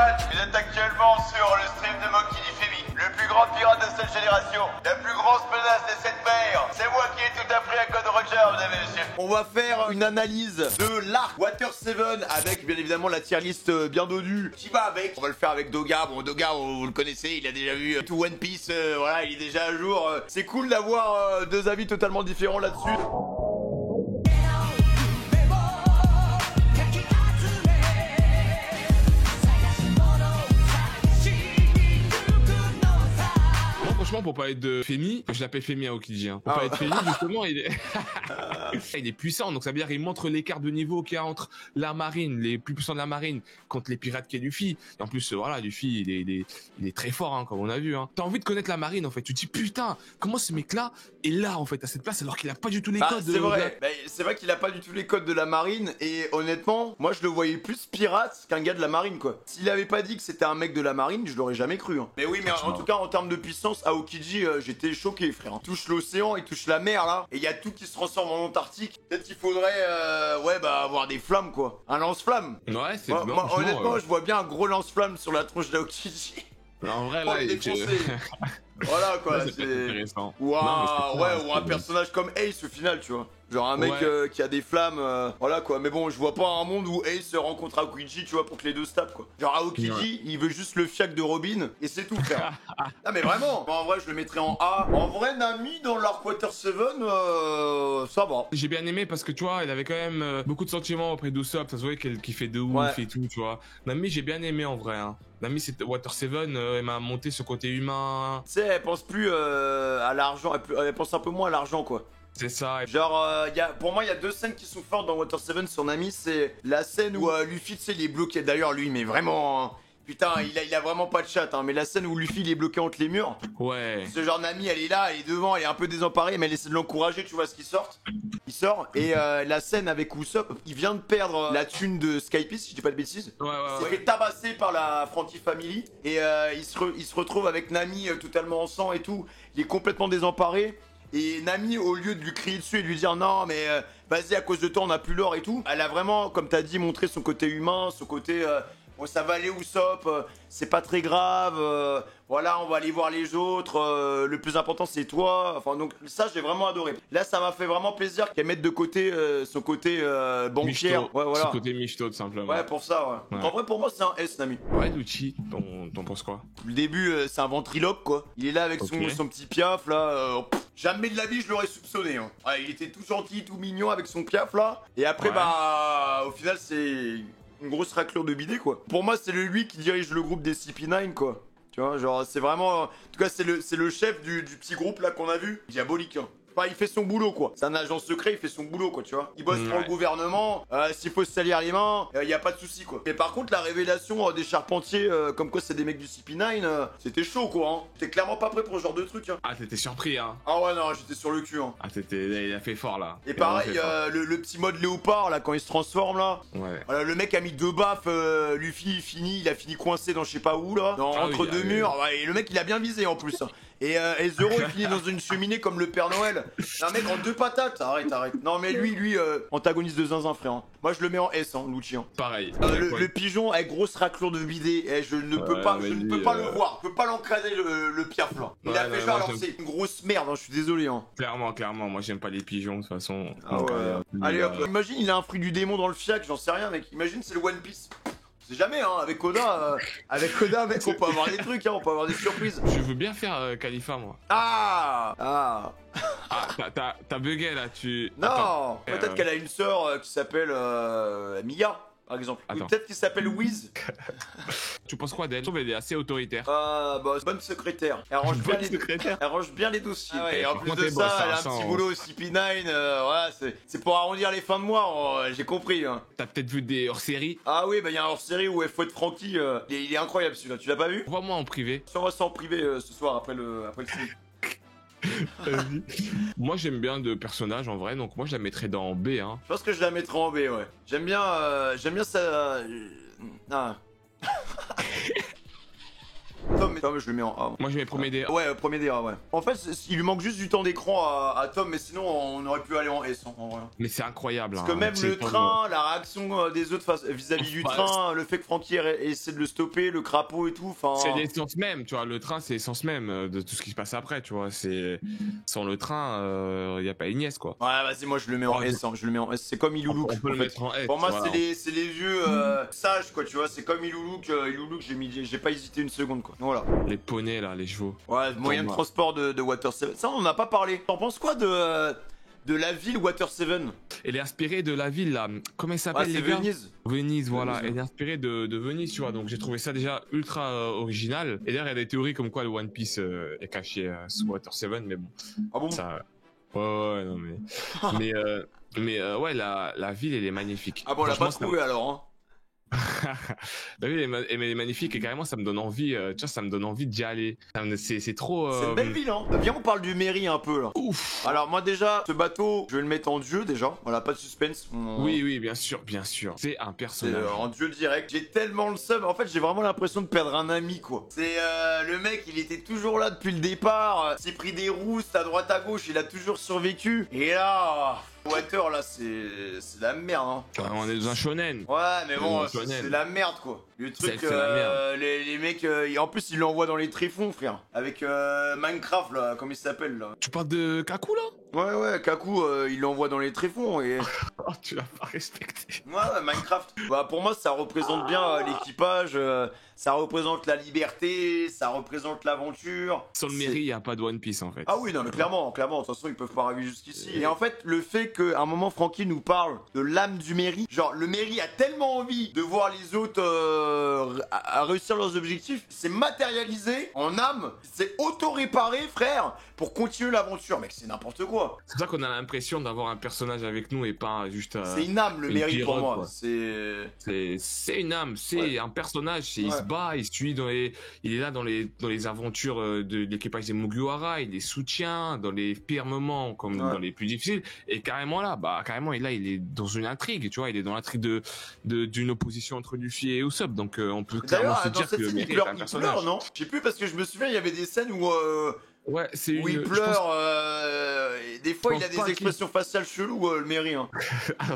pirates, vous êtes actuellement sur le stream de Monkey D. Femi, le plus grand pirate de cette génération, la plus grosse menace de cette mer. C'est moi qui ai tout appris à Code Roger, mesdames et messieurs. On va faire une analyse de l'arc Water 7 avec bien évidemment la tier list bien dodue qui va avec. On va le faire avec Doga. Bon, Doga, vous le connaissez, il a déjà vu tout One Piece, voilà, il est déjà à jour. C'est cool d'avoir deux avis totalement différents là-dessus. Franchement, pour parler de Femi, je l'appelle Femi Aokiji, hein. Pour parler de Femi, justement, il est... il est puissant, donc ça veut dire qu'il montre l'écart de niveau qu'il y a entre la marine, les plus puissants de la marine, contre les pirates qui est Luffy. Et en plus, voilà, Luffy, il est très fort, hein, comme on a vu, hein. T'as envie de connaître la marine, en fait. Tu te dis, putain, comment ce mec-là est là, en fait, à cette place, alors qu'il a pas du tout les codes. C'est vrai. C'est vrai qu'il a pas du tout les codes de la marine, et honnêtement, moi, je le voyais plus pirate qu'un gars de la marine, quoi. S'il avait pas dit que c'était un mec de la marine, je l'aurais jamais cru, hein. Mais oui, mais en tout cas, en termes de puissance, Aokiji, j'étais choqué, frère. Il touche l'océan, il touche la mer, là, et il y a tout qui se transforme en Antarctique. Peut-être qu'il faudrait, avoir des flammes, quoi. Un lance-flamme. Ouais, c'est moi, honnêtement, je vois bien un gros lance-flamme sur la tronche d'Aokiji. En vrai, là, il est voilà, quoi. Ouais, c'est intéressant. Ou un personnage comme Ace, au final, tu vois. Genre un mec qui a des flammes, voilà quoi. Mais bon, je vois pas un monde où Ace rencontre Aokiji, tu vois, pour que les deux se tapent, quoi. Genre Aokiji, il veut juste le fiac de Robin, et c'est tout, frère. Ah mais vraiment, en vrai, je le mettrais en A. En vrai, Nami, dans l'Arc Water 7, ça va. J'ai bien aimé parce que, tu vois, il avait quand même beaucoup de sentiments auprès d'Usopp. Ça se voyait qu'elle kiffait de ouf et tout, tu vois. Nami, j'ai bien aimé, en vrai, hein. Nami, c'est Water 7, elle m'a monté ce côté humain. Tu sais, elle pense plus à l'argent, elle pense un peu moins à l'argent, quoi. C'est ça. Genre, pour moi, il y a deux scènes qui sont fortes dans Water 7 sur Nami. C'est la scène où Luffy, tu sais, il est bloqué. D'ailleurs, lui, mais vraiment... Hein, putain, il a vraiment pas de chat, hein. Mais la scène où Luffy, il est bloqué entre les murs. Ouais. Ce genre, Nami, elle est là, elle est devant, elle est un peu désemparée, mais elle essaie de l'encourager, tu vois, ce qu'il sort. Il sort. Et la scène avec Usopp, il vient de perdre la thune de Skypiea, si je dis pas de bêtises. Il s'est fait tabasser par la Frankie Family. Et il se retrouve avec Nami totalement en sang et tout. Il est complètement désemparé. Et Nami, au lieu de lui crier dessus et de lui dire non mais vas-y, à cause de toi on a plus l'or et tout, elle a vraiment, comme t'as dit, montré son côté humain, son côté bon, ça va aller Usopp, c'est pas très grave, voilà, on va aller voir les autres, le plus important c'est toi. Enfin, donc ça j'ai vraiment adoré. Là ça m'a fait vraiment plaisir qu'elle mette de côté son côté banquière. Ouais, voilà. Son côté michto, tout simplement. Ouais, pour ça, ouais. En vrai, pour moi c'est un S, Nami. Ouais, Lucci, t'en penses quoi? Le début, c'est un ventriloque, quoi. Il est là avec son petit piaf, là. Jamais de la vie je l'aurais soupçonné, hein. Ouais, il était tout gentil, tout mignon avec son piaf, là. Et après, au final, c'est une grosse raclure de bidet, quoi. Pour moi, c'est lui qui dirige le groupe des CP9, quoi. Tu vois, genre, c'est vraiment... En tout cas, c'est le chef du petit groupe, là, qu'on a vu. Diabolique, hein. Enfin, il fait son boulot, quoi. C'est un agent secret, il fait son boulot, quoi, tu vois. Il bosse pour le gouvernement, s'il faut se salir les mains, y a pas de souci, quoi. Mais par contre, la révélation des charpentiers, comme quoi c'est des mecs du CP9, c'était chaud, quoi, hein. T'es clairement pas prêt pour ce genre de truc, hein. Ah, t'étais surpris, hein. Ah ouais, non, j'étais sur le cul, hein. Ah, il a fait fort, là. Et pareil, le petit mode léopard, là, quand il se transforme, là. Ouais. Voilà, le mec a mis deux baffes, Luffy, il a fini coincé dans je sais pas où, là. Entre deux murs. Ouais, et le mec, il a bien visé, en plus, hein. Et Zoro il finit dans une cheminée comme le Père Noël. Un mec en deux patates. Arrête. Non mais lui, antagoniste de zinzin, frère. Moi je le mets en S, hein, Lucci. Pareil. Le pigeon avec grosse raclure de bidet. Je ne peux pas le voir. Je peux pas l'encraser le piaf là. Il a fait genre alors c'est une grosse merde, hein, je suis désolé. Hein. Clairement, moi j'aime pas les pigeons de toute façon. Ah ouais. Allez hop, imagine il a un fruit du démon dans le fiac, j'en sais rien mec. Imagine c'est le One Piece. C'est jamais, hein, avec Oda, mec, on peut avoir des trucs, hein, on peut avoir des surprises. Je veux bien faire Khalifa, moi. Ah, t'as bugué, là, Non, peut-être qu'elle a une sœur qui s'appelle Mia, par exemple. Ou peut-être qu'il s'appelle Wiz. Tu penses quoi d'elle? Je trouve qu'elle est assez autoritaire. Bonne secrétaire. Elle range bien les dossiers. Ah ouais, et en plus de ça, elle a un petit boulot au CP9. Voilà, c'est pour arrondir les fins de mois, j'ai compris. Hein. T'as peut-être vu des hors-séries? Ah oui, il y a un hors-série où elle fouette Frankie. Il est incroyable celui-là, tu l'as pas vu? Vois-moi en privé. On va en privé ce soir après le stream. Moi j'aime bien de personnages en vrai, donc moi je la mettrais dans B, hein. Je pense que je la mettrais en B, ouais. J'aime bien ça. Tom mais Tom, je le mets en A. Moi, je mets premier DA. Ouais, premier DA, ouais. En fait, il lui manque juste du temps d'écran à Tom, mais sinon, on aurait pu aller en S, en vrai. Mais c'est incroyable. Parce que même le train, la réaction des autres vis-à-vis du train, le fait que Franky essaie de le stopper, le crapaud et tout, enfin... C'est l'essence même, tu vois, le train, c'est l'essence même de tout ce qui se passe après, tu vois, c'est... Sans le train, y a pas Ignace, quoi. Ouais, vas-y, moi, je le mets en S, hein. Je le mets en S, c'est comme Iloulouk. On peut le mettre en S. Pour moi, voilà. c'est les vieux sages, quoi, tu vois, c'est comme Iloulouk, j'ai pas hésité une seconde, quoi. Voilà. Les poneys, là, les chevaux. Ouais, moyen de transport de Water 7. Ça, on en a pas parlé. T'en penses quoi de la ville Water 7? Elle est inspirée de la ville, là. Comment elle s'appelle, les gars? Venise. Venise, voilà. Elle est inspirée de Venise, tu vois. Donc, j'ai trouvé ça déjà ultra original. Et d'ailleurs, il y a des théories comme quoi le One Piece est caché sous Water 7, mais bon. Ah bon? Ça... Ouais, non, mais... ouais, la ville, elle est magnifique. Ah bon, on l'a pas trouvé, alors, hein. Bah oui, elle est magnifique et carrément ça me donne envie, tu vois, ça me donne envie d'y aller. C'est trop. C'est une belle ville, hein. Viens, on parle du mairie un peu là. Ouf. Alors moi déjà, ce bateau, je vais le mettre en dieu déjà. Voilà, pas de suspense. Oui, bien sûr. C'est un personnage. En dieu direct. J'ai tellement le seum. En fait, j'ai vraiment l'impression de perdre un ami, quoi. C'est le mec, il était toujours là depuis le départ. S'est pris des rousses à droite à gauche, il a toujours survécu. Et là. Water là c'est la merde, hein. On est dans un shonen. Ouais, mais bon, c'est la merde, quoi. Le truc, les mecs, en plus ils l'envoient dans les tréfonds, frère. Avec Minecraft là, comment il s'appelle là? Tu parles de Kaku là? Ouais, Kaku, il l'envoie dans les tréfonds et... Oh, tu l'as pas respecté. Ouais, Minecraft. Bah pour moi ça représente bien l'équipage, ça représente la liberté, ça représente l'aventure. Sans le mairie, il n'y a pas de One Piece en fait. Ah oui, non mais clairement, de toute façon ils peuvent pas arriver jusqu'ici. Et en fait, le fait qu'à un moment Franky nous parle de l'âme du mairie, genre le mairie a tellement envie de voir les autres à réussir leurs objectifs, c'est matérialisé en âme, c'est auto-réparé, frère, pour continuer l'aventure, mec, c'est n'importe quoi. C'est pour ça qu'on a l'impression d'avoir un personnage avec nous et pas juste... c'est une âme, le mairie, pour moi. C'est une âme, c'est un personnage, il se bat, il se tue il est là dans les aventures de l'équipage des Mugiwara, il les soutient dans les pires moments comme dans les plus difficiles, et carrément là, il est dans une intrigue, tu vois, il est dans l'intrigue d'une opposition entre Luffy et Usopp, donc on peut clairement se dire que le mairie est un personnage. Pleure, non? Je sais plus, parce que je me souviens, il y avait des scènes où... Ouais, où il pleure, des fois il a des expressions faciales cheloues, le mairie. Hein.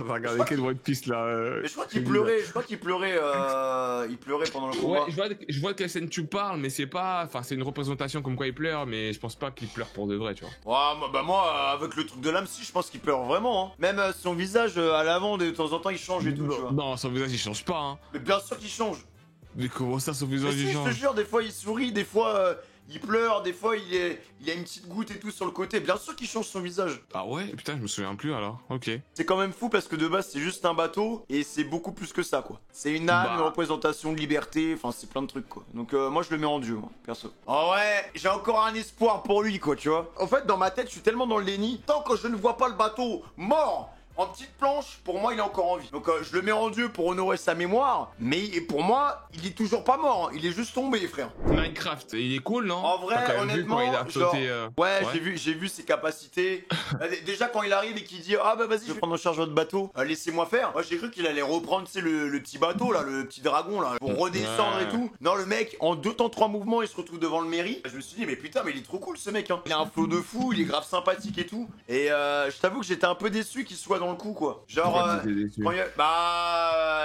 Regardez quel One Piece là. Mais je crois qu'il pleurait, il pleurait pendant le combat. Ouais, je vois de quelle scène tu parles, mais c'est pas, enfin c'est une représentation comme quoi il pleure, mais je pense pas qu'il pleure pour de vrai, tu vois. Ouais, bah moi, avec le truc de l'âme, si, je pense qu'il pleure vraiment. Hein. Même son visage à l'avant, de temps en temps, il change et tout, tu vois. Non, son visage il change pas. Hein. Mais bien sûr qu'il change. Mais comment ça, son visage il change? Je te jure, des fois il sourit, des fois... il pleure, des fois il a une petite goutte et tout sur le côté. Bien sûr qu'il change son visage. Ah ouais? Putain, je me souviens plus alors. Ok. C'est quand même fou parce que de base c'est juste un bateau et c'est beaucoup plus que ça, quoi. C'est une âme, une représentation de liberté, enfin c'est plein de trucs, quoi. Donc moi je le mets en dieu, moi, perso. Oh ouais, j'ai encore un espoir pour lui, quoi, tu vois. En fait dans ma tête je suis tellement dans le déni. Tant que je ne vois pas le bateau mort en petite planche, pour moi il est encore en vie. Donc je le mets en dieu pour honorer sa mémoire, mais pour moi il est toujours pas mort, hein. Il est juste tombé, frère. Minecraft, il est cool, non? En vrai, honnêtement, il a sauté, ouais. j'ai vu ses capacités. Déjà quand il arrive et qu'il dit ah bah vas-y je vais prendre en charge votre bateau, laissez-moi faire. Moi j'ai cru qu'il allait reprendre, tu sais, le petit bateau là, le petit dragon là, pour redescendre et tout. Non, le mec en 2 temps 3 mouvements il se retrouve devant le mairie. Je me suis dit mais putain mais il est trop cool ce mec, hein. Il a un flow de fou, il est grave sympathique et tout. Et je t'avoue que j'étais un peu déçu qu'il soit dans le coup, quoi. Genre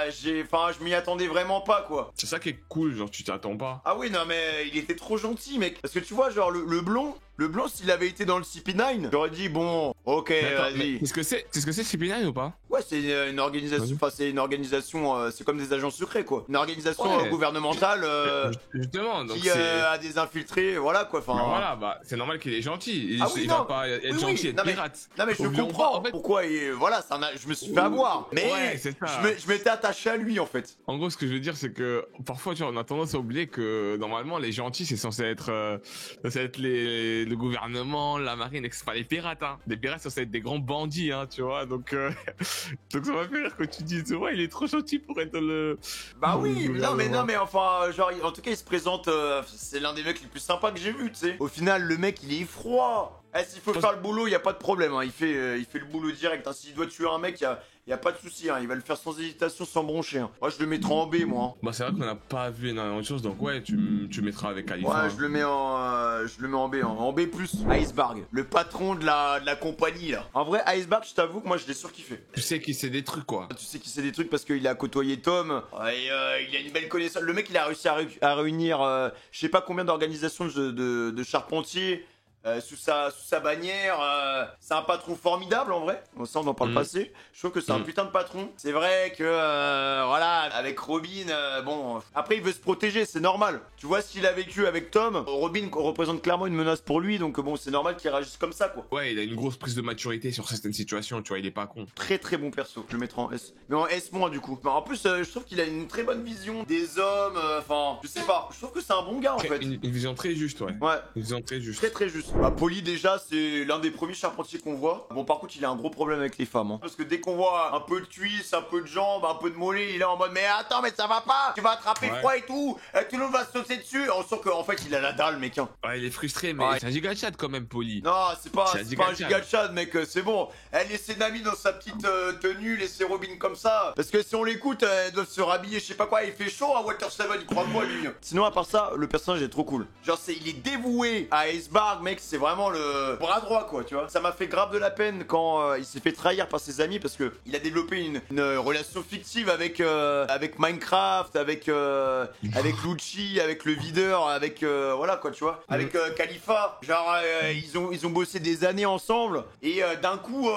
je m'y attendais vraiment pas, quoi. C'est ça qui est cool, genre tu t'attends pas. Ah oui, non mais il était trop gentil, mec. Parce que tu vois, genre le blond, s'il avait été dans le CP9, j'aurais dit bon, ok, vas-y. Qu'est-ce que c'est CP9 ou pas? Ouais, c'est une organisation, enfin c'est une organisation, c'est comme des agents secrets, quoi. Une organisation gouvernementale justement, donc qui a des infiltrés, voilà, quoi. Enfin, voilà, bah c'est normal qu'il est gentil. Il va pas être gentil et être pirate. Non mais je comprends pourquoi, voilà, je me suis fait avoir. Mais je m'étais attaché à lui, en fait. En gros, ce que je veux dire, c'est que parfois, tu vois, on a tendance à oublier que normalement, les gentils, c'est censé être le gouvernement, la marine, etc. Pas les pirates, hein. Les pirates, c'est censé être des grands bandits, hein, tu vois. Donc ça m'a fait rire quand tu dis, ouais, il est trop gentil pour être dans le. Bah oui, non mais enfin, genre, en tout cas, il se présente, c'est l'un des mecs les plus sympas que j'ai vu, tu sais. Au final, le mec, il est froid. s'il faut faire le boulot, y a pas de problème, hein. Il fait le boulot direct, hein. S'il doit tuer un mec, y a pas de souci, hein. Il va le faire sans hésitation, sans broncher, hein. Moi je le mettrai en B, moi, hein. Bah c'est vrai qu'on a pas vu énormément de choses, donc ouais, tu mettras avec Khalifa. Ouais, hein. je le mets en B, hein. En B+. Iceberg, le patron de la compagnie, là. En vrai, Iceberg, je t'avoue que moi je l'ai surkiffé. Tu sais qu'il sait des trucs, quoi. Tu sais qu'il sait des trucs parce qu'il a côtoyé Tom, et il a une belle connaissance. Le mec, il a réussi à réunir, je sais pas combien d'organisations de charpentiers, sous sa bannière. C'est un patron formidable en vrai. Ça on en parle pas assez. Je trouve que c'est un putain de patron. C'est vrai que voilà, avec Robin, bon, après il veut se protéger, c'est normal. Tu vois ce qu'il a vécu avec Tom. Robin représente clairement une menace pour lui, donc bon, c'est normal qu'il réagisse comme ça, quoi. Ouais, il a une grosse prise de maturité sur certaines situations, tu vois, il est pas con. Très très bon perso, je le mettrai en S. Mais en S- du coup. En plus, je trouve qu'il a une très bonne vision des hommes, enfin, je sais pas. Je trouve que c'est un bon gars en fait. Une vision très juste, ouais. Ouais. Une vision très juste. Très très juste. Bah, Paulie déjà, c'est l'un des premiers charpentiers qu'on voit. Bon, par contre, il a un gros problème avec les femmes, hein. Parce que dès qu'on voit un peu de cuisse, un peu de jambes, un peu de mollet, il est en mode mais attends, mais ça va pas, tu vas attraper froid et tout, tout le monde va se sauter dessus. On sent qu'en fait, il a la dalle, mec, hein. Ouais, il est frustré, mais c'est un giga chat quand même, Poli. Non, c'est pas un giga chat, mec, c'est bon. Elle laissez Nami dans sa petite tenue, laissez Robin comme ça. Parce que si on l'écoute, elle doit se rhabiller, je sais pas quoi, il fait chaud à Water 7, il croit quoi, lui. Sinon, à part ça, le personnage est trop cool. Genre, il est dévoué à Iceberg, mec, c'est vraiment le bras droit, quoi, tu vois. Ça m'a fait grave de la peine quand il s'est fait trahir par ses amis parce que il a développé une relation fictive avec Minecraft, avec Lucci, avec le videur, avec voilà quoi, tu vois, avec Khalifa. Genre ils ont bossé des années ensemble et d'un coup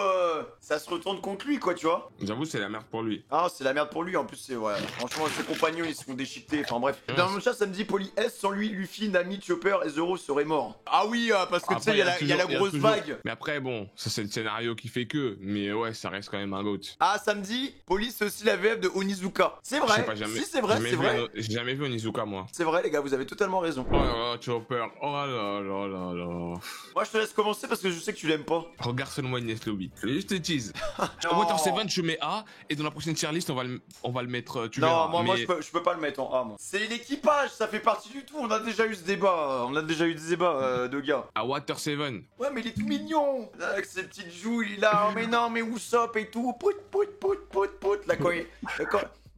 ça se retourne contre lui, quoi, tu vois. J'avoue, c'est la merde pour lui. Ah, c'est la merde pour lui. En plus, c'est ouais. Franchement, ses compagnons ils se sont déchiquetés. Enfin bref. Dans mon chat, ça me dit Poly S sans lui, Luffy, Nami, Chopper et Zoro seraient morts. Ah oui, parce que tu sais, il y a la grosse vague. Mais après, bon, ça c'est le scénario qui fait que. Mais ouais, ça reste quand même un goat. Ah, samedi, Police c'est aussi la VF de Onizuka. C'est vrai. Si, c'est vrai, c'est vrai. J'ai jamais vu Onizuka, moi. C'est vrai, les gars, vous avez totalement raison. Oh là là, Chopper. Oh là là là là. Moi, je te laisse commencer parce que je sais que tu l'aimes pas. Regarde seulement Inès Lobby. Je te tease. Water 7, je mets A. Et dans la prochaine tier list, on va le mettre. Tu verras. Non, moi, je peux pas le mettre en A, moi. C'est l'équipage, ça fait partie du tout. On a déjà eu ce débat. On a déjà eu des débats de gars. À Water 7. Ouais, mais il est tout mignon. Là, avec ses petites joues, il est là. Oh, mais non, mais Usopp et tout. Pout. Là, quand il.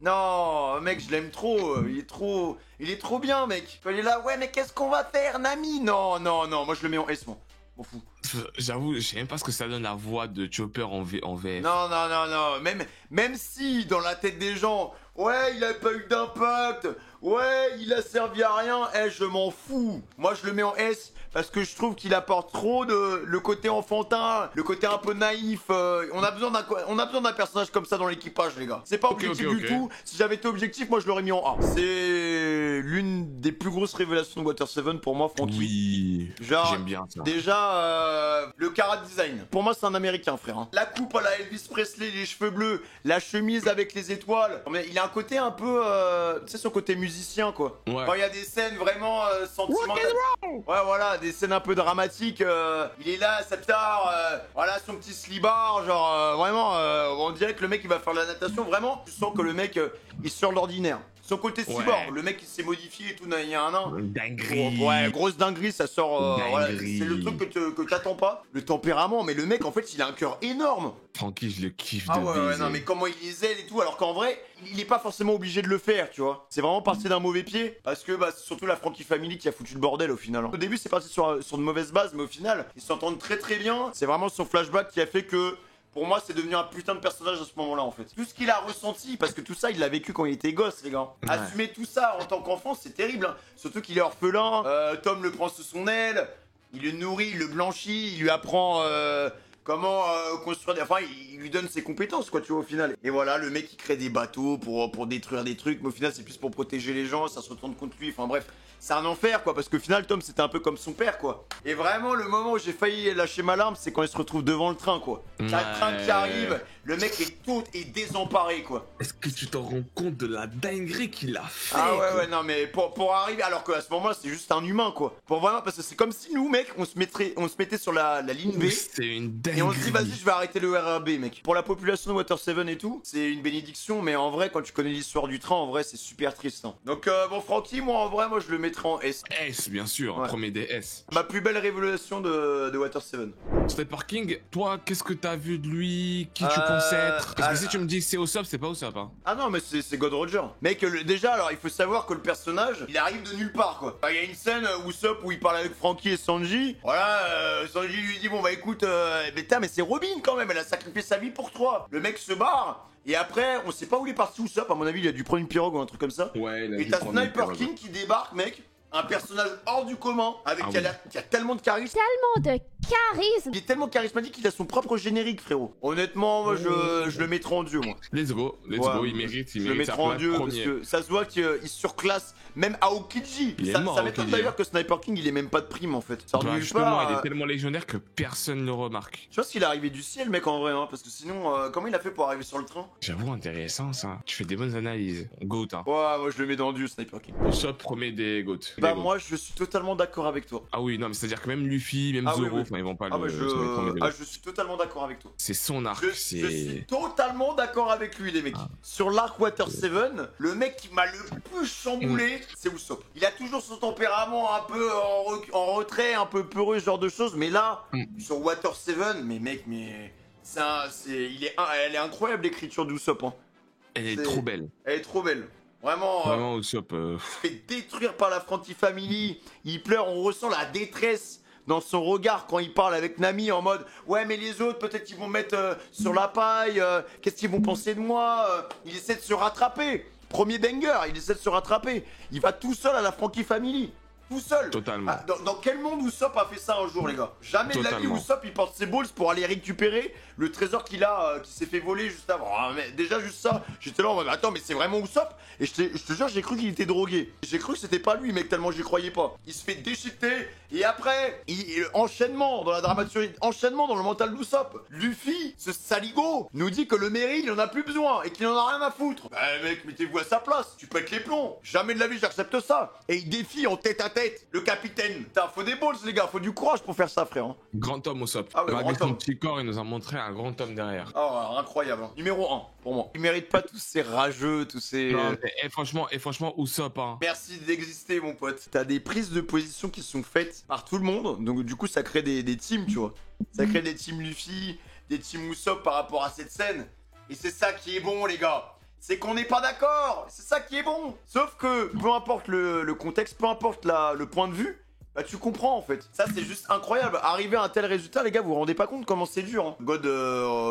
Non, mec, je l'aime trop. Il est trop bien, mec. Quand il est là, ouais, mais qu'est-ce qu'on va faire, Nami? Non, moi je le mets en S, moi. M'en fous. J'avoue, je sais même pas ce que ça donne la voix de Chopper en VF. Non. Même si, dans la tête des gens, ouais, il a pas eu d'impact. Ouais, il a servi à rien. Je m'en fous. Moi, je le mets en S parce que je trouve qu'il apporte trop de le côté enfantin, le côté un peu naïf. On a besoin d'un personnage comme ça dans l'équipage, les gars. C'est pas objectif du tout. Si j'avais été objectif, moi, je l'aurais mis en A. C'est l'une des plus grosses révélations de Water 7 pour moi, Franky. Oui. Genre, j'aime bien ça. Déjà, le Cara Design. Pour moi, c'est un Américain, frère. Hein. La coupe à la Elvis Presley, les cheveux bleus, la chemise avec les étoiles. Mais il a un côté un peu, tu sais, son côté musicien, quoi. Ouais. Quand il y a des scènes vraiment sentimentales. Ouais, voilà, des scènes un peu dramatiques. Il est là, sa guitare, voilà, son petit slibard, genre, vraiment, on dirait que le mec, il va faire de la natation. Vraiment, tu sens que le mec, il est sur l'ordinaire. Son côté cyborg, le mec il s'est modifié et tout, il y a un an. Dinguerie. Ouais, grosse dinguerie, ça sort. Voilà, c'est le truc que t'attends pas. Le tempérament, mais le mec en fait il a un cœur énorme. Franky, je le kiffe de ouais, non, mais comment il les aide et tout, alors qu'en vrai, il est pas forcément obligé de le faire, tu vois. C'est vraiment parti d'un mauvais pied, parce que bah, c'est surtout la Franky Family qui a foutu le bordel au final. Au début, c'est parti sur de mauvaises bases, mais au final, ils s'entendent très très bien. C'est vraiment son flashback qui a fait que. Pour moi, c'est devenu un putain de personnage à ce moment-là, en fait. Tout ce qu'il a ressenti, parce que tout ça, il l'a vécu quand il était gosse, les gars. Ouais. Assumer tout ça en tant qu'enfant, c'est terrible. Hein. Surtout qu'il est orphelin. Tom le prend sous son aile. Il le nourrit, il le blanchit, il lui apprend comment construire des... Enfin, il lui donne ses compétences, quoi, tu vois, au final. Et voilà, le mec, il crée des bateaux pour détruire des trucs, mais au final, c'est plus pour protéger les gens, ça se retourne contre lui. Enfin, bref. C'est un enfer, quoi, parce qu'au final, Tom, c'était un peu comme son père, quoi. Et vraiment, le moment où j'ai failli lâcher ma larme, c'est quand il se retrouve devant le train, quoi. T'as le train qui arrive, le mec est désemparé, quoi. Est-ce que tu t'en rends compte de la dinguerie qu'il a fait? Ah ouais, non, mais pour arriver, alors qu'à ce moment-là, c'est juste un humain, quoi. Pour vraiment, parce que c'est comme si nous, mec, on se mettait sur la ligne B. C'est une dinguerie. Et on se dit, vas-y, je vais arrêter le RRB, mec. Pour la population de Water 7 et tout, c'est une bénédiction, mais en vrai, quand tu connais l'histoire du train, en vrai, c'est super triste. Hein. Donc, bon, Francky, moi, en vrai, moi, je le mettrais en S. S, bien sûr, Ouais. premier des S. Ma plus belle révélation de Water 7. Sniper King, toi, qu'est-ce que t'as vu de lui? Qui tu penses être? Parce que si tu me dis que c'est Usopp, c'est pas Usopp, hein. Ah non, mais c'est God Roger. Mec, déjà, alors, il faut savoir que le personnage, il arrive de nulle part, quoi. Il y a une scène où Usopp, où il parle avec Franky et Sanji. Voilà, Sanji lui dit, bon, bah écoute, mais c'est Robin quand même, elle a sacrifié sa vie pour toi. Le mec se barre. Et après, on sait pas où il est parti Usopp, à mon avis, il a dû prendre une pirogue ou un truc comme ça. Ouais, il a et dû t'as prendre une Sniper pirogue. King qui débarque, mec. Un personnage hors du commun, avec qui a tellement de charisme. Tellement de charisme. Il est tellement charismatique qu'il a son propre générique, frérot. Honnêtement, moi, je le mettrais en dieu, moi. Let's go, il mérite Je le sa mettrai en place dieu parce premier. que ça se voit qu'il surclasse même Aokiji. Il est Ça mort, m'étonne Aokiji, d'ailleurs hein. que Sniper King il ait même pas de prime en fait. Ça sort de Bah, nulle justement, part, il est tellement légendaire que personne ne le remarque. Je pense qu'il est arrivé du ciel, mec, en vrai, hein, parce que sinon, comment il a fait pour arriver sur le train? J'avoue, intéressant ça. Tu fais des bonnes analyses. Goat, hein. Ouais, moi je le mets dans le dieu, Sniper King. Usopp, premier des Goat. Bah, moi je suis totalement d'accord avec toi. Ah oui, non, mais c'est-à-dire que même Luffy, même Ah oui, Zoro, oui. enfin, ils vont pas Ah, le. bah, se mettre premier des Goat. je suis totalement d'accord avec toi. C'est son arc, Je suis c'est. totalement d'accord avec lui, les mecs. Sur l'arc Water 7, le mec qui m'a le plus chamboulé, c'est Usopp. Il a toujours son tempérament un peu en retrait, un peu peureux, ce genre de choses. Mais là, sur Water 7, mais mec, mais. Elle est incroyable l'écriture d'Usopp. Hein. Elle est trop belle. Elle est trop belle. Vraiment. Vraiment, Usopp. Il se fait détruire par la Franky Family. Il pleure, on ressent la détresse dans son regard quand il parle avec Nami en mode ouais mais les autres peut-être qu'ils vont me mettre sur la paille, qu'est-ce qu'ils vont penser de moi, il essaie de se rattraper, premier banger, il essaie de se rattraper, il va tout seul à la Franky Family, tout seul. Totalement. Ah, dans quel monde Usopp a fait ça un jour les gars? Jamais de la vie Totalement. Usopp il porte ses balls pour aller récupérer le trésor qu'il a, qui s'est fait voler juste avant. Ah, mais déjà juste ça, j'étais là en mode attends mais c'est vraiment Usopp? Et je te jure j'ai cru qu'il était drogué. J'ai cru que c'était pas lui mec tellement j'y croyais pas. Il se fait déchiqueter et après enchaînement dans la dramaturgie, enchaînement dans le mental d'Usopp. Luffy, ce saligo, nous dit que le Merry il en a plus besoin et qu'il en a rien à foutre. Bah mec mettez-vous à sa place, tu pètes les plombs. Jamais de la vie j'accepte ça. Et il défie en tête à tête le capitaine. Putain faut des balls les gars, faut du courage pour faire ça frère. Hein. Grand homme, Usopp. Ah ouais, Malgré grand son homme. petit corps, il nous a montré un grand homme derrière. Oh, incroyable. Hein. Numéro 1 pour moi. Il mérite pas tous ces rageux, tous ces. Non, et franchement, Usopp, hein. Merci d'exister, mon pote. T'as des prises de position qui sont faites par tout le monde, donc du coup, ça crée des teams, tu vois. Ça crée des teams Luffy, des teams Usopp par rapport à cette scène. Et c'est ça qui est bon, les gars. C'est qu'on n'est pas d'accord. C'est ça qui est bon. Sauf que, peu importe le contexte, peu importe le point de vue, bah tu comprends en fait. Ça c'est juste incroyable. Arriver à un tel résultat, les gars, vous vous rendez pas compte comment c'est dur. Hein. God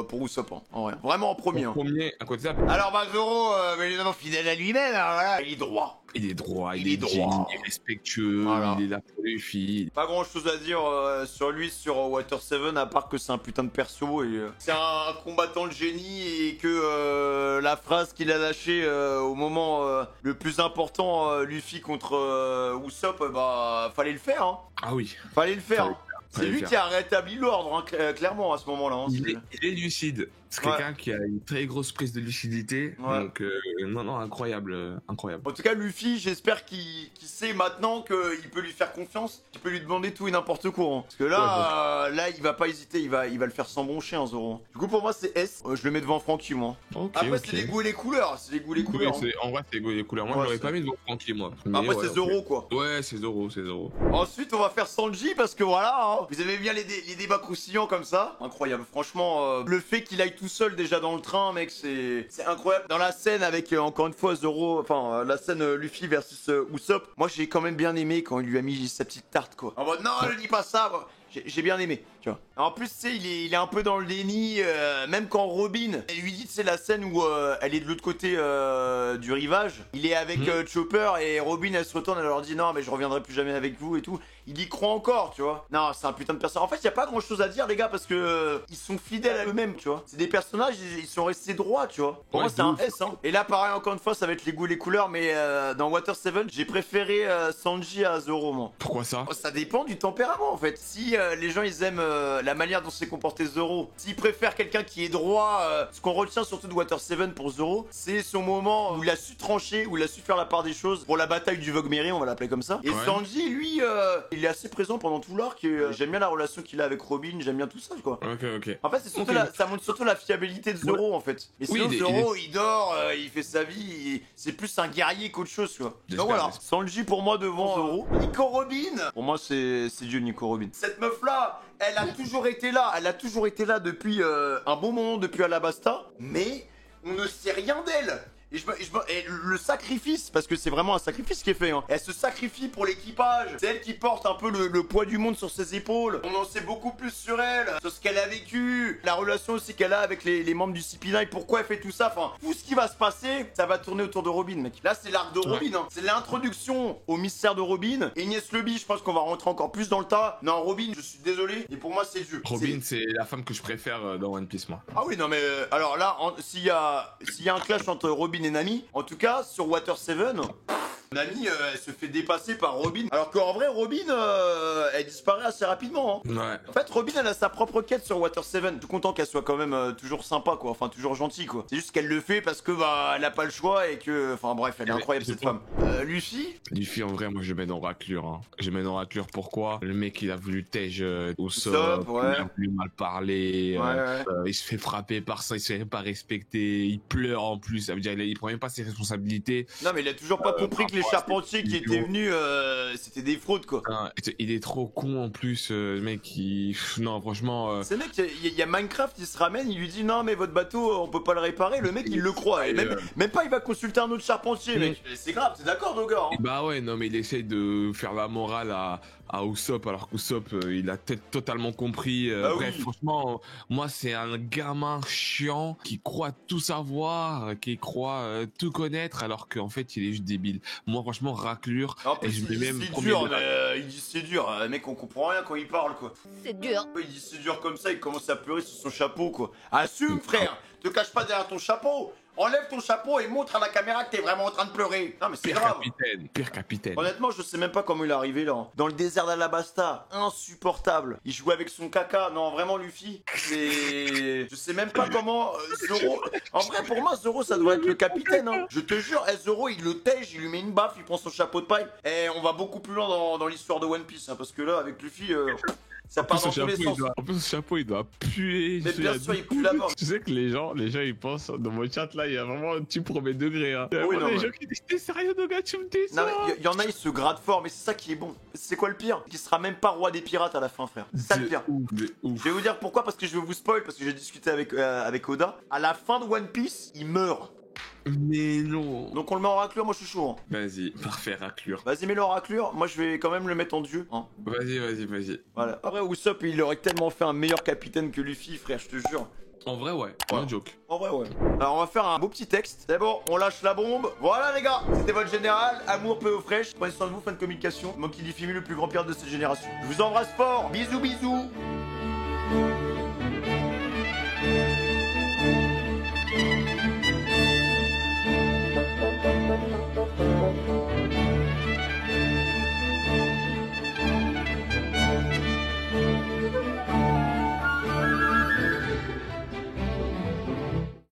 pour Usopp, hein, en vrai. Vraiment en premier. Hein. Premier, à côté de ça, Alors bah Zoro, évidemment fidèle à lui-même, hein, voilà. Il est droit. il est droit, Il il est est droit. génie, il est respectueux, Voilà. il est là pour les filles. Pas grand chose à dire sur lui, sur Water 7, à part que c'est un putain de perso et c'est un combattant de génie et que la phrase qu'il a lâchée au moment le plus important, Luffy contre Usopp, bah fallait le faire, hein. Ah oui, Fallait le faire. Fallait Hein. C'est fallait lui le qui a rétabli l'ordre, hein, clairement à ce moment-là. Hein. il est lucide. C'est Ouais. quelqu'un qui a une très grosse prise de lucidité. Ouais. Donc, non, incroyable, incroyable. En tout cas, Luffy, j'espère qu'il sait maintenant qu'il peut lui faire confiance, qu'il peut lui demander tout et n'importe quoi. Hein. Parce que là, là, il va pas hésiter, il va le faire sans broncher, hein, Zoro. Du coup, pour moi, c'est S. Je le mets devant Franky, moi. Ok, Après, ok. c'est les goûts et les couleurs. C'est les goûts et les Oui, couleurs. hein. en vrai, c'est les couleurs. Moi, Ouais, je l'aurais c'est- pas mis devant Franky, moi. Mais Après, ouais, c'est ok. Zoro, quoi. Ouais, c'est Zoro. Ensuite, on va faire Sanji parce que voilà, hein, vous aimez bien les débats croustillants comme ça. Incroyable, franchement, le fait qu'il aille tout seul déjà dans le train, mec, c'est incroyable. Dans la scène avec, encore une fois, Zoro, enfin, la scène Luffy versus Usopp, moi j'ai quand même bien aimé quand il lui a mis sa petite tarte, quoi. En mode, non, ne dis pas ça, moi. J'ai bien aimé, tu vois. En plus, tu sais, il est un peu dans le déni, même quand Robin, elle lui dit, c'est la scène où elle est de l'autre côté du rivage, il est avec Chopper et Robin, elle se retourne, elle leur dit, non, mais je reviendrai plus jamais avec vous et tout. Il y croit encore, tu vois. Non, c'est un putain de personnage. En fait, il y a pas grand chose à dire, les gars, parce que ils sont fidèles à eux-mêmes, tu vois. C'est des personnages, ils sont restés droits, tu vois. Pour Ouais, moi, c'est de un ouf. S, hein. Et là, pareil, encore une fois, ça va être les goûts et les couleurs, mais dans Water 7, j'ai préféré Sanji à Zoro, moi. Pourquoi ça? Ça dépend du tempérament en fait. Si les gens ils aiment la manière dont s'est comporté Zoro. S'il préfère quelqu'un qui est droit, ce qu'on retient surtout de Water 7 pour Zoro, c'est son moment où il a su trancher, où il a su faire la part des choses pour la bataille du Vogmeri, on va l'appeler comme ça. Et Sanji, lui, il est assez présent pendant tout l'arc. J'aime bien la relation qu'il a avec Robin, j'aime bien tout ça, quoi. Ok. En fait, c'est surtout ça montre surtout la fiabilité de Zoro, en fait. Et sinon, Zoro, il dort, il fait sa vie, c'est plus un guerrier qu'autre chose, quoi. Donc voilà, Sanji pour moi devant Zoro. Nico Robin, pour moi, c'est Dieu Nico Robin. Cette meuf-là, elle a toujours été là depuis un bon moment, depuis Alabasta, mais on ne sait rien d'elle. Et le sacrifice, parce que c'est vraiment un sacrifice qui est fait, hein. Elle se sacrifie pour l'équipage. C'est elle qui porte un peu le poids du monde sur ses épaules. On en sait beaucoup plus sur elle, sur ce qu'elle a vécu, la relation aussi qu'elle a avec les membres du CP9, pourquoi elle fait tout ça. Enfin, tout ce qui va se passer, ça va tourner autour de Robin, mec. Là, c'est l'arc de Robin, hein. C'est l'introduction au mystère de Robin. Et Agnès Leby, je pense qu'on va rentrer encore plus dans le tas. Non, Robin, je suis désolé, et pour moi, c'est Dieu. Robin, c'est la femme que je préfère dans One Piece, moi. Ah oui, non, mais alors là, s'il y a un clash entre Robin et Nami, en tout cas, sur Water 7, Nami, elle se fait dépasser par Robin. Alors qu'en vrai, Robin, elle disparaît assez rapidement. Hein. Ouais. En fait, Robin, elle a sa propre quête sur Water 7. Tout content qu'elle soit quand même toujours sympa, quoi. Enfin, toujours gentille, quoi. C'est juste qu'elle le fait parce que, bah, elle a pas le choix et que... Enfin, bref, elle est incroyable, cette femme. Luffy, en vrai, moi, je mets dans raclure. Hein. Je mets dans raclure, pourquoi? Le mec, il a voulu tège Usopp, il a voulu mal parler, il se fait frapper par ça, il se fait pas respecter, il pleure en plus. Ça veut dire, il prend même pas ses responsabilités. Non, mais il a toujours pas compris que les charpentiers qui étaient venus, c'était des fraudes, quoi. Il est trop con en plus, le mec. Non, franchement. C'est mec, il y a Minecraft, il se ramène, il lui dit non, mais votre bateau, on peut pas le réparer. Le mec, il le croit. Et même pas, il va consulter un autre charpentier, mec. C'est grave, c'est d'accord, Doga. Hein. Bah ouais, non, mais il essaye de faire la morale à Usopp, alors qu'Usopp, il a peut-être totalement compris. Bref, franchement, moi, c'est un gamin chiant qui croit tout savoir, qui croit tout connaître, alors qu'en fait, il est juste débile. Moi, franchement, raclure. Et je il dit c'est dur. Mec, on comprend rien quand il parle, quoi. C'est dur. Il dit c'est dur comme ça, il commence à pleurer sur son chapeau, quoi. Assume, frère. Te cache pas derrière ton chapeau. Enlève ton chapeau et montre à la caméra que t'es vraiment en train de pleurer. Non mais c'est grave. Pire capitaine. Honnêtement, je sais même pas comment il est arrivé là. Dans le désert d'Alabasta, insupportable. Il jouait avec son caca. Non, vraiment Luffy, c'est... Je sais même pas comment Zoro... En vrai, pour moi, Zoro, ça doit être le capitaine. Hein. Je te jure, Zoro, il le tège, il lui met une baffe, il prend son chapeau de paille. Et on va beaucoup plus loin dans l'histoire de One Piece. Hein, parce que là, avec Luffy... Ça part dans tous les sens. En plus, ce chapeau, il doit puer. Mais bien sûr, il pue la mort. Tu sais que les gens, ils pensent, dans mon chat là, il y a vraiment un petit premier degré. Hein. Il y a vraiment des gens qui disent, t'es sérieux, Doga, tu me dis ça? Non, mais il y en a, ils se grattent fort, mais c'est ça qui est bon. C'est quoi le pire? Qu'il sera même pas roi des pirates à la fin, frère. C'est ça le pire. Je vais vous dire pourquoi, parce que je vais vous spoil, parce que j'ai discuté avec Oda. À la fin de One Piece, il meurt. Mais non. Donc on le met en raclure, moi je suis chaud. Hein. Vas-y, parfait, raclure. Vas-y, mets-le en raclure, moi je vais quand même le mettre en dieu. Hein. Vas-y. Voilà. Après, Usopp, il aurait tellement fait un meilleur capitaine que Luffy, frère, je te jure. En vrai, ouais. Un joke. En vrai, ouais. Alors, on va faire un beau petit texte. C'est bon, on lâche la bombe. Voilà, les gars. C'était votre général. Amour peu au fraîche. Prenez soin de vous, fin de communication. Moi qui dis Fimi, le plus grand pirate de cette génération. Je vous embrasse fort. Bisous, bisous.